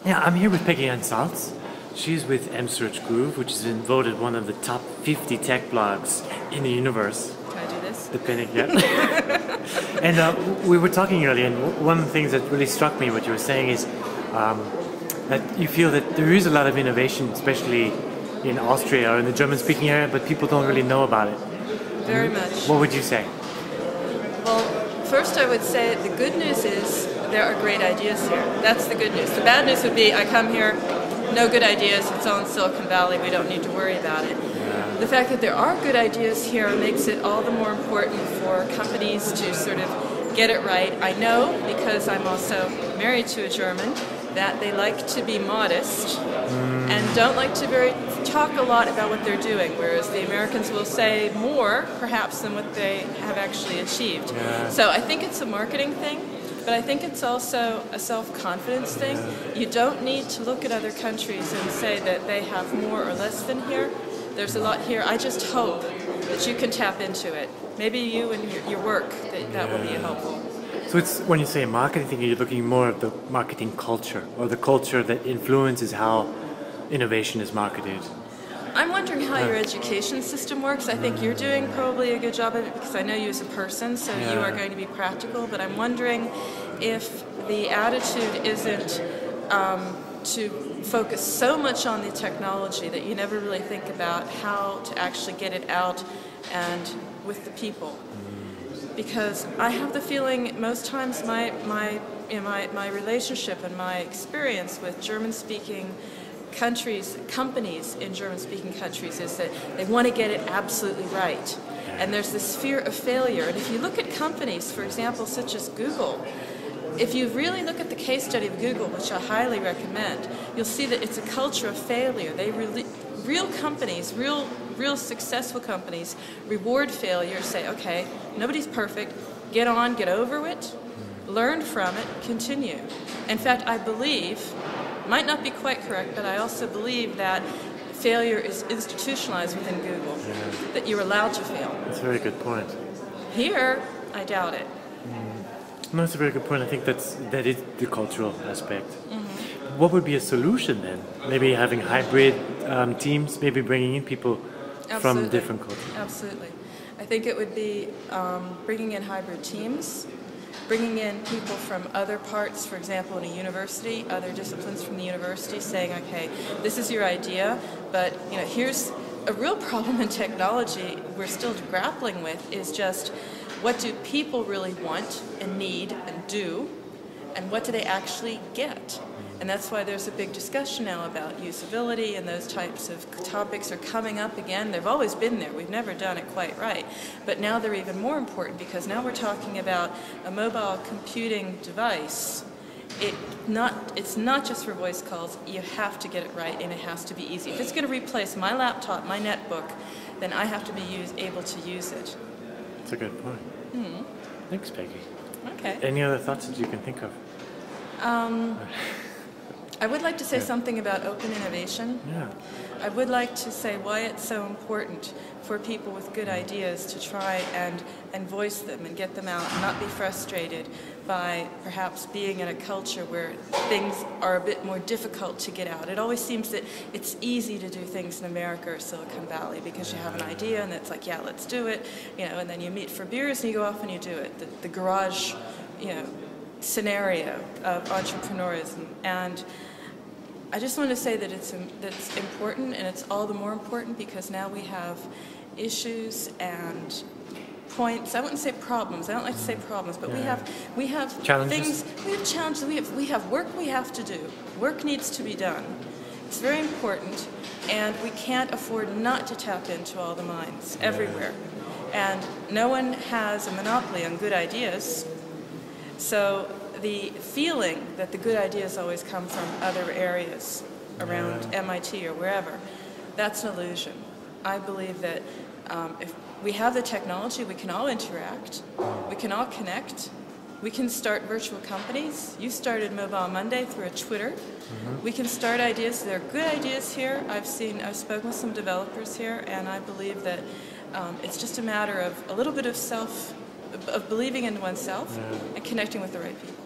Yeah, I'm here with Peggy and Salz. She's with msearchgroove, which is voted one of the top 50 tech blogs in the universe. Can I do this? Depending, yeah. And we were talking earlier, and one of the things that really struck me, what you were saying, is that you feel that there is a lot of innovation, especially in Austria or in the German-speaking area, but people don't really know about it. Very much. What would you say? Well, first I would say the good news is there are great ideas here. That's the good news. The bad news would be I come here, no good ideas, it's all in Silicon Valley, we don't need to worry about it. Yeah. The fact that there are good ideas here makes it all the more important for companies to sort of get it right. I know, because I'm also married to a German, that they like to be modest and don't like to talk a lot about what they're doing, whereas the Americans will say more, perhaps, than what they have actually achieved. Yeah. So I think it's a marketing thing, but I think it's also a self-confidence thing. You don't need to look at other countries and say that they have more or less than here. There's a lot here. I just hope that you can tap into it. Maybe you and your work, that will be helpful. So it's, when you say marketing thing, you're looking more at the marketing culture, or the culture that influences how innovation is marketed. I'm wondering how your education system works. I think you're doing probably a good job of it because I know you as a person, so you are going to be practical, but I'm wondering if the attitude isn't to focus so much on the technology that you never really think about how to actually get it out and with the people. Because I have the feeling most times my relationship and my experience with German-speaking companies in German-speaking countries is that they want to get it absolutely right. And there's this fear of failure. And if you look at companies, for example, such as Google, if you really look at the case study of Google, which I highly recommend, you'll see that it's a culture of failure. Real companies, real successful companies reward failure, say, okay, nobody's perfect, get on, get over it, learn from it, continue. In fact, I believe, might not be quite correct, but I also believe that failure is institutionalized within Google, that you're allowed to fail. That's a very good point. Here, I doubt it. No, that's a very good point. I think that is the cultural aspect. What would be a solution then? Maybe having hybrid teams, maybe bringing in people from different cultures. Absolutely. I think it would be bringing in hybrid teams, bringing in people from other parts, for example, in a university, other disciplines from the university, saying, okay, this is your idea, but here's a real problem in technology we're still grappling with is just what do people really want and need and do, and what do they actually get? And that's why there's a big discussion now about usability, and those types of topics are coming up again. They've always been there. We've never done it quite right. But now they're even more important because now we're talking about a mobile computing device. It's not just for voice calls. You have to get it right, and it has to be easy. If it's going to replace my laptop, my netbook, then I have to be able to use it. That's a good point. Thanks, Peggy. Okay. Any other thoughts that you can think of? I would like to say something about open innovation. Yeah. I would like to say why it's so important for people with good ideas to try and voice them and get them out and not be frustrated by perhaps being in a culture where things are a bit more difficult to get out. It always seems that it's easy to do things in America or Silicon Valley because you have an idea and it's like, yeah, let's do it, and then you meet for beers and you go off and you do it. The garage, scenario of entrepreneurism. And I just want to say that that's important, and it's all the more important because now we have issues and points. I wouldn't say problems. I don't like to say problems, but we have challenges. We have challenges. We have work we have to do. Work needs to be done. It's very important, and we can't afford not to tap into all the minds everywhere. And no one has a monopoly on good ideas. So the feeling that the good ideas always come from other areas around MIT or wherever, that's an illusion. I believe that if we have the technology, we can all interact, we can all connect, we can start virtual companies. You started Mobile Monday through a Twitter. We can start ideas. There are good ideas here. I've spoken with some developers here, and I believe that it's just a matter of a little bit of believing in oneself and connecting with the right people.